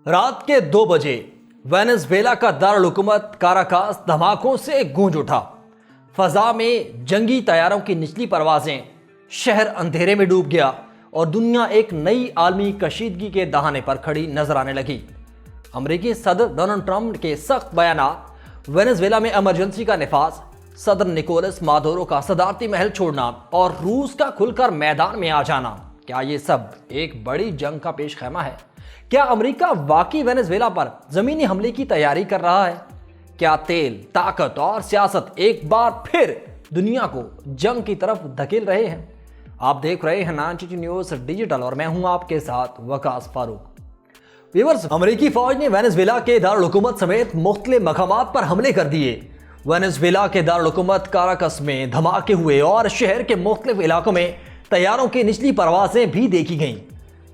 رات کے 2 بجے وینزویلا کا دارالحکومت کاراکاس دھماکوں سے گونج اٹھا۔ فضا میں جنگی طیاروں کی نچلی پروازیں، شہر اندھیرے میں ڈوب گیا اور دنیا ایک نئی عالمی کشیدگی کے دہانے پر کھڑی نظر آنے لگی۔ امریکی صدر ڈونلڈ ٹرمپ کے سخت بیانات، وینزویلا میں ایمرجنسی کا نفاذ، صدر نکولس مادورو کا صدارتی محل چھوڑنا اور روس کا کھل کر میدان میں آ جانا، کیا یہ سب ایک بڑی جنگ کا پیش خیمہ ہے؟ کیا امریکہ واقعی وینزویلا پر زمینی حملے کی تیاری کر رہا ہے؟ کیا تیل، طاقت اور سیاست ایک بار پھر دنیا کو جنگ کی طرف دھکیل رہے ہیں؟ آپ دیکھ رہے ہیں 92 نیوز ڈیجیٹل اور میں ہوں آپ کے ساتھ وقاص فاروق۔ ویورز، امریکی فوج نے وینزویلا کے دارالحکومت سمیت مختلف مقامات پر حملے کر دیے۔ وینزویلا کے دارالحکومت کاراکس میں دھماکے ہوئے اور شہر کے مختلف علاقوں میں طیاروں کی نچلی پروازیں بھی دیکھی گئیں۔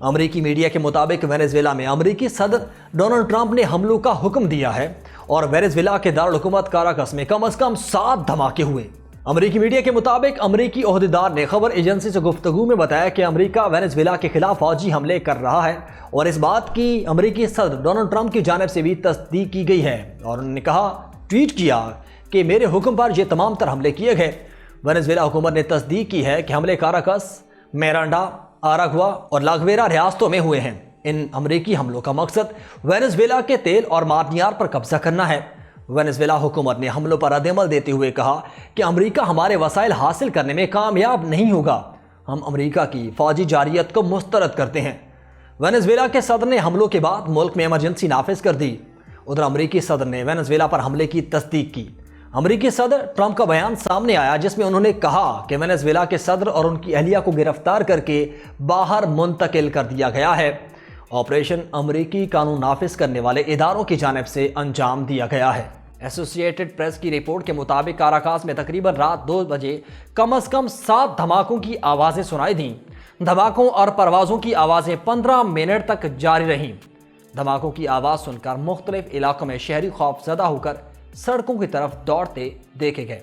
امریکی میڈیا کے مطابق وینزویلا میں امریکی صدر ڈونلڈ ٹرمپ نے حملوں کا حکم دیا ہے اور وینزویلا کے دارالحکومت کاراکس میں کم از کم 7 دھماکے ہوئے۔ امریکی میڈیا کے مطابق امریکی عہدیدار نے خبر ایجنسی سے گفتگو میں بتایا کہ امریکہ وینزویلا کے خلاف فوجی حملے کر رہا ہے اور اس بات کی امریکی صدر ڈونلڈ ٹرمپ کی جانب سے بھی تصدیق کی گئی ہے، اور انہوں نے ٹویٹ کیا کہ میرے حکم پر یہ تمام تر حملے کیے گئے۔ وینزویلا حکومت نے تصدیق کی ہے کہ حملے کاراکس، میرانڈا، آراگوا اور لاگویرا ریاستوں میں ہوئے ہیں۔ ان امریکی حملوں کا مقصد وینزویلا کے تیل اور معدنیات پر قبضہ کرنا ہے۔ وینزویلا حکومت نے حملوں پر ردعمل دیتے ہوئے کہا کہ امریکہ ہمارے وسائل حاصل کرنے میں کامیاب نہیں ہوگا، ہم امریکہ کی فوجی جارحیت کو مسترد کرتے ہیں۔ وینزویلا کے صدر نے حملوں کے بعد ملک میں ایمرجنسی نافذ کر دی۔ ادھر امریکی صدر نے وینزویلا پر حملے کی تصدیق کی۔ امریکی صدر ٹرمپ کا بیان سامنے آیا جس میں انہوں نے کہا کہ وینزویلا کے صدر اور ان کی اہلیہ کو گرفتار کر کے باہر منتقل کر دیا گیا ہے۔ آپریشن امریکی قانون نافذ کرنے والے اداروں کی جانب سے انجام دیا گیا ہے۔ ایسوسیٹڈ پریس کی رپورٹ کے مطابق کاراکاس میں تقریباً رات 2 بجے کم از کم 7 دھماکوں کی آوازیں سنائی دیں۔ دھماکوں اور پروازوں کی آوازیں 15 منٹ تک جاری رہیں۔ دھماکوں کی آواز سن کر مختلف علاقوں میں شہری خوف زدہ ہو کر سڑکوں کی طرف دوڑتے دیکھے گئے۔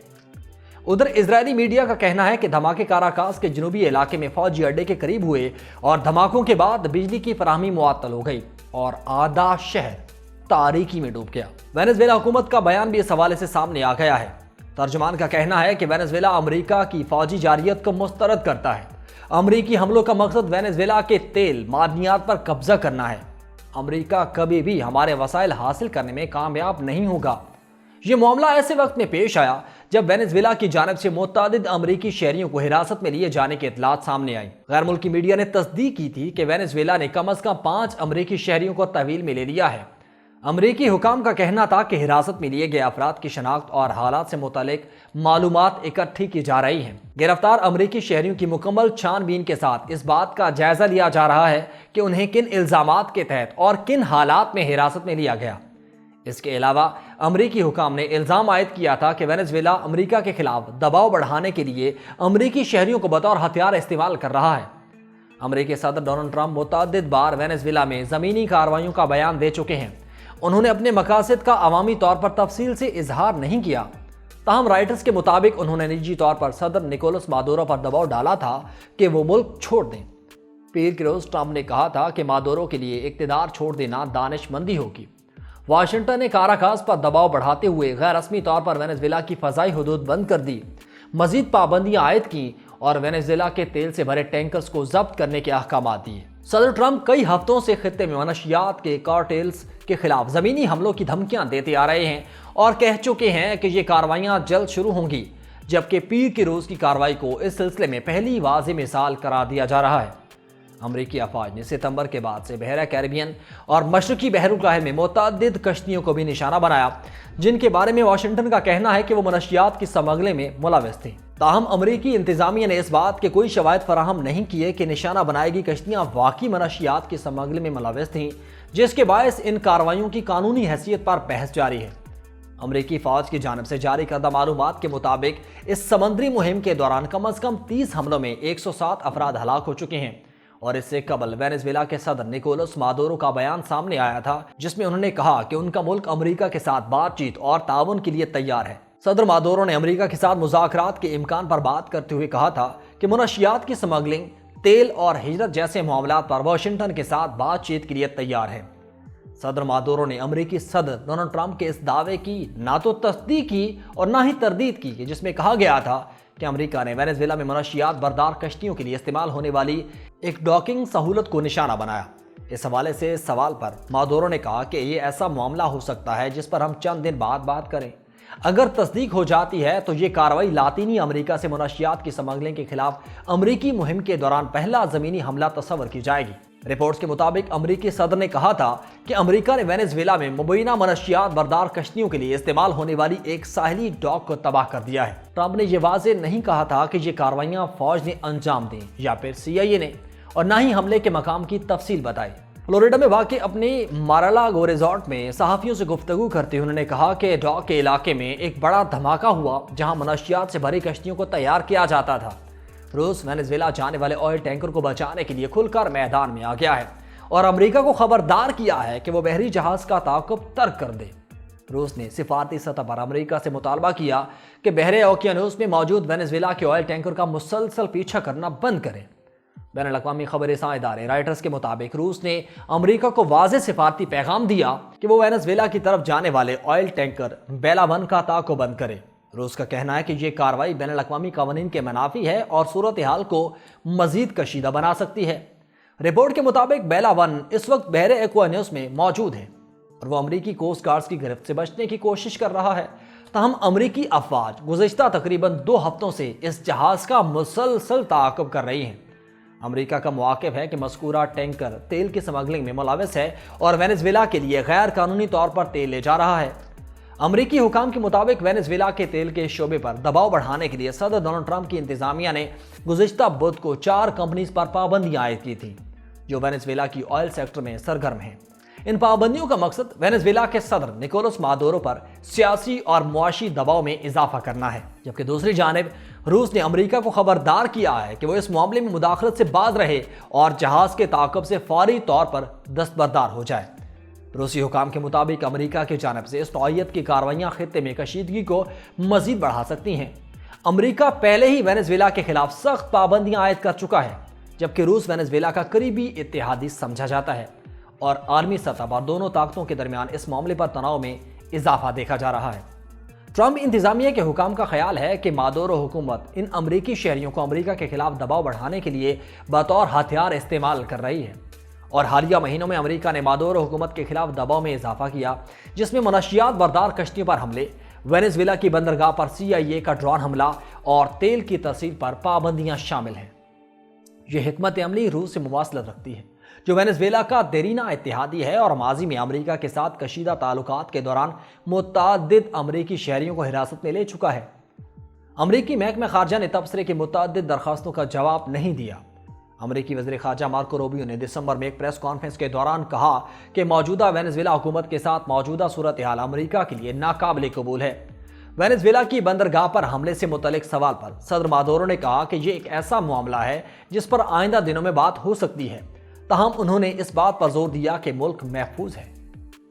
ادھر اسرائیلی میڈیا کا کہنا ہے کہ دھماکے کاراکاس کے جنوبی علاقے میں فوجی اڈے کے قریب ہوئے اور دھماکوں کے بعد بجلی کی فراہمی معطل ہو گئی اور آدھا شہر تاریکی میں ڈوب گیا۔ وینزویلا حکومت کا بیان بھی اس حوالے سے سامنے آ گیا ہے۔ ترجمان کا کہنا ہے کہ وینزویلا امریکہ کی فوجی جارحیت کو مسترد کرتا ہے۔ امریکی حملوں کا مقصد وینزویلا کے تیل، معدنیات پر قبضہ کرنا ہے۔ امریکہ کبھی بھی ہمارے وسائل حاصل کرنے میں کامیاب نہیں ہوگا۔ یہ معاملہ ایسے وقت میں پیش آیا جب وینزویلا کی جانب سے متعدد امریکی شہریوں کو حراست میں لیے جانے کی اطلاعات سامنے آئیں۔ غیر ملکی میڈیا نے تصدیق کی تھی کہ وینزویلا نے کم از کم 5 امریکی شہریوں کو تحویل میں لے لیا ہے۔ امریکی حکام کا کہنا تھا کہ حراست میں لیے گئے افراد کی شناخت اور حالات سے متعلق معلومات اکٹھی کی جا رہی ہیں۔ گرفتار امریکی شہریوں کی مکمل چھان بین کے ساتھ اس بات کا جائزہ لیا جا رہا ہے کہ انہیں کن الزامات کے تحت اور کن حالات میں حراست میں لیا گیا۔ اس کے علاوہ امریکی حکام نے الزام عائد کیا تھا کہ وینزویلا امریکہ کے خلاف دباؤ بڑھانے کے لیے امریکی شہریوں کو بطور ہتھیار استعمال کر رہا ہے۔ امریکی صدر ڈونلڈ ٹرمپ متعدد بار وینزویلا میں زمینی کارروائیوں کا بیان دے چکے ہیں۔ انہوں نے اپنے مقاصد کا عوامی طور پر تفصیل سے اظہار نہیں کیا، تاہم رائٹرز کے مطابق انہوں نے نجی طور پر صدر نکولس مادورو پر دباؤ ڈالا تھا کہ وہ ملک چھوڑ دیں۔ پیر کے روز ٹرمپ نے کہا تھا کہ مادورو کے لیے اقتدار چھوڑ دینا دانش مندی ہوگی۔ واشنگٹن نے کاراکاس پر دباؤ بڑھاتے ہوئے غیر رسمی طور پر وینزویلا کی فضائی حدود بند کر دی، مزید پابندیاں عائد کیں اور وینزویلا کے تیل سے بھرے ٹینکرز کو ضبط کرنے کے احکامات دیے۔ صدر ٹرمپ کئی ہفتوں سے خطے میں منشیات کے کارٹیلز کے خلاف زمینی حملوں کی دھمکیاں دیتے آ رہے ہیں اور کہہ چکے ہیں کہ یہ کارروائیاں جلد شروع ہوں گی، جبکہ پیر کے روز کی کارروائی کو اس سلسلے میں پہلی واضح مثال قرار دیا جا رہا ہے۔ امریکی افواج نے ستمبر کے بعد سے بحیرہ کیریبین اور مشرقی بحر الکاہل میں متعدد کشتیوں کو بھی نشانہ بنایا، جن کے بارے میں واشنگٹن کا کہنا ہے کہ وہ منشیات کی سمگلنگ میں ملوث تھیں۔ تاہم امریکی انتظامیہ نے اس بات کے کوئی شواہد فراہم نہیں کیے کہ نشانہ بنائی گئی کشتیاں واقعی منشیات کی سمگلنگ میں ملوث تھیں، جس کے باعث ان کارروائیوں کی قانونی حیثیت پر بحث جاری ہے۔ امریکی فوج کی جانب سے جاری کردہ معلومات کے مطابق اس سمندری مہم کے دوران کم از کم 30 حملوں میں 107 افراد ہلاک ہو چکے ہیں، اور اس سے قبل وینزویلا کے صدر نکولس مادورو کا بیان سامنے آیا تھا جس میں انہوں نے کہا کہ ان کا ملک امریکہ کے ساتھ بات چیت اور تعاون کے لیے تیار ہے۔ صدر مادورو نے امریکہ کے ساتھ مذاکرات کے امکان پر بات کرتے ہوئے کہا تھا کہ منشیات کی سمگلنگ، تیل اور ہجرت جیسے معاملات پر واشنگٹن کے ساتھ بات چیت کے لیے تیار ہے۔ صدر مادورو نے امریکی صدر ڈونلڈ ٹرمپ کے اس دعوے کی نہ تو تصدیق کی اور نہ ہی تردید کی جس میں کہا گیا تھا کہ امریکہ نے وینزویلا میں منشیات بردار کشتیوں کے لیے استعمال ہونے والی ایک ڈاکنگ سہولت کو نشانہ بنایا۔ اس حوالے سے سوال پر مادورو نے کہا کہ یہ ایسا معاملہ ہو سکتا ہے جس پر ہم چند دن بعد بات کریں۔ اگر تصدیق ہو جاتی ہے تو یہ کارروائی لاطینی امریکہ سے منشیات کی سمگلنگ کے خلاف امریکی مہم کے دوران پہلا زمینی حملہ تصور کی جائے گی۔ رپورٹس کے مطابق امریکی صدر نے کہا تھا کہ امریکہ نے وینزویلا میں مبینہ منشیات بردار کشتیوں کے لیے استعمال ہونے والی ایک ساحلی ڈاک کو تباہ کر دیا ہے۔ ٹرمپ نے یہ واضح نہیں کہا تھا کہ یہ کارروائیاں فوج نے انجام دیں یا پھر CIA نے، اور نہ ہی حملے کے مقام کی تفصیل بتائی۔ فلوریڈا میں واقع اپنے مارا-لاگو ریزورٹ میں صحافیوں سے گفتگو کرتے ہوئے انہوں نے کہا کہ ڈاک کے علاقے میں ایک بڑا دھماکہ ہوا جہاں منشیات سے بھری کشتیوں کو تیار کیا جاتا تھا۔ روس وینزویلا جانے والے آئل ٹینکر کو بچانے کے لیے کھل کر میدان میں آ گیا ہے اور امریکہ کو خبردار کیا ہے کہ وہ بحری جہاز کا تعاقب ترک کر دے۔ روس نے سفارتی سطح پر امریکہ سے مطالبہ کیا کہ بحر اوقیانوس میں موجود وینزویلا کے آئل ٹینکر کا مسلسل پیچھا کرنا بند کرے۔ بین الاقوامی خبر رساں ادارے رائٹرز کے مطابق روس نے امریکہ کو واضح سفارتی پیغام دیا کہ وہ وینزویلا کی طرف جانے والے آئل ٹینکر بیلا 1 کا تعاقب بند کرے۔ روس کا کہنا ہے کہ یہ کارروائی بین الاقوامی قوانین کے منافی ہے اور صورتحال کو مزید کشیدہ بنا سکتی ہے۔ رپورٹ کے مطابق بیلا 1 اس وقت بحر ایکوانوس میں موجود ہے اور وہ امریکی کوسٹ گارڈز کی گرفت سے بچنے کی کوشش کر رہا ہے۔ تاہم امریکی افواج گزشتہ تقریباً 2 ہفتوں سے اس جہاز کا مسلسل تعاقب کر رہی ہیں۔ امریکہ کا موقف ہے کہ مذکورہ ٹینکر تیل کی سمگلنگ میں ملوث ہے اور وینزویلا کے لیے غیر قانونی طور پر تیل لے جا رہا ہے۔ امریکی حکام کے مطابق وینزویلا کے تیل کے شعبے پر دباؤ بڑھانے کے لیے صدر ڈونلڈ ٹرمپ کی انتظامیہ نے گزشتہ بدھ کو 4 کمپنیز پر پابندیاں عائد کی تھیں جو وینزویلا کی آئل سیکٹر میں سرگرم ہیں۔ ان پابندیوں کا مقصد وینزویلا کے صدر نکولس مادورو پر سیاسی اور معاشی دباؤ میں اضافہ کرنا ہے، جبکہ دوسری جانب روس نے امریکہ کو خبردار کیا ہے کہ وہ اس معاملے میں مداخلت سے باز رہے اور جہاز کے تعاقب سے فوری طور پر دستبردار ہو جائے۔ روسی حکام کے مطابق امریکہ کی جانب سے اس نوعیت کی کارروائیاں خطے میں کشیدگی کو مزید بڑھا سکتی ہیں۔ امریکہ پہلے ہی وینزویلا کے خلاف سخت پابندیاں عائد کر چکا ہے، جبکہ روس وینزویلا کا قریبی اتحادی سمجھا جاتا ہے اور عالمی سطح پر دونوں طاقتوں کے درمیان اس معاملے پر تناؤ میں اضافہ دیکھا جا رہا ہے۔ ٹرمپ انتظامیہ کے حکام کا خیال ہے کہ مادورو حکومت ان امریکی شہریوں کو امریکہ کے خلاف دباؤ بڑھانے کے لیے بطور ہتھیار استعمال کر رہی ہے، اور حالیہ مہینوں میں امریکہ نے مادورو حکومت کے خلاف دباؤ میں اضافہ کیا، جس میں منشیات بردار کشتیوں پر حملے، وینزویلا کی بندرگاہ پر CIA کا ڈرون حملہ اور تیل کی ترسیل پر پابندیاں شامل ہیں۔ یہ حکمت عملی روس سے مواصلت رکھتی ہے، جو وینزویلا کا دیرینہ اتحادی ہے اور ماضی میں امریکہ کے ساتھ کشیدہ تعلقات کے دوران متعدد امریکی شہریوں کو حراست میں لے چکا ہے۔ امریکی محکمہ خارجہ نے تبصرے کی متعدد درخواستوں کا جواب نہیں دیا۔ امریکی وزیر خارجہ مارکو روبیو نے دسمبر میں ایک پریس کانفرنس کے دوران کہا کہ موجودہ وینزویلا حکومت کے ساتھ موجودہ صورتحال امریکہ کے لیے ناقابل قبول ہے۔ وینزویلا کی بندرگاہ پر حملے سے متعلق سوال پر صدر مادورو نے کہا کہ یہ ایک ایسا معاملہ ہے جس پر آئندہ دنوں میں بات ہو سکتی ہے، تاہم انہوں نے اس بات پر زور دیا کہ ملک محفوظ ہے۔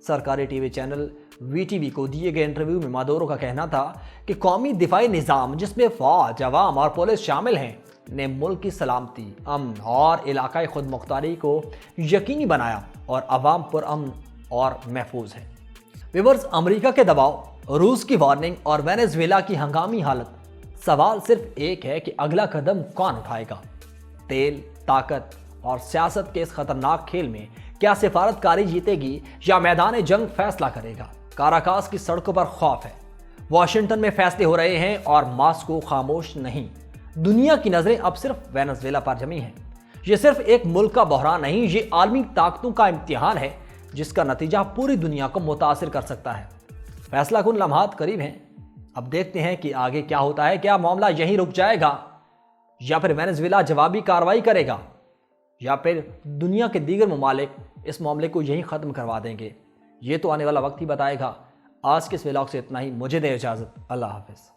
سرکاری TV چینل VTV کو دیے گئے انٹرویو میں مادورو کا کہنا تھا کہ قومی دفاعی نظام جس میں فوج، عوام اور پولیس شامل ہیں نے ملک کی سلامتی، امن اور علاقائی خود مختاری کو یقینی بنایا اور عوام پر امن اور محفوظ ہے۔ ویورز، امریکہ کے دباؤ، روس کی وارننگ اور وینزویلا کی ہنگامی حالت، سوال صرف ایک ہے کہ اگلا قدم کون اٹھائے گا؟ تیل، طاقت اور سیاست کے اس خطرناک کھیل میں کیا سفارتکاری جیتے گی یا میدان جنگ فیصلہ کرے گا؟ کاراکاس کی سڑکوں پر خوف ہے، واشنگٹن میں فیصلے ہو رہے ہیں اور ماسکو خاموش نہیں۔ دنیا کی نظریں اب صرف وینزویلا پر جمی ہیں۔ یہ صرف ایک ملک کا بحران نہیں، یہ عالمی طاقتوں کا امتحان ہے جس کا نتیجہ پوری دنیا کو متاثر کر سکتا ہے۔ فیصلہ کن لمحات قریب ہیں۔ اب دیکھتے ہیں کہ آگے کیا ہوتا ہے۔ کیا معاملہ یہیں رک جائے گا یا پھر وینزویلا جوابی کارروائی کرے گا، یا پھر دنیا کے دیگر ممالک اس معاملے کو یہیں ختم کروا دیں گے؟ یہ تو آنے والا وقت ہی بتائے گا۔ آج کے اس ولاگ سے اتنا ہی، مجھے دے اجازت، اللہ حافظ۔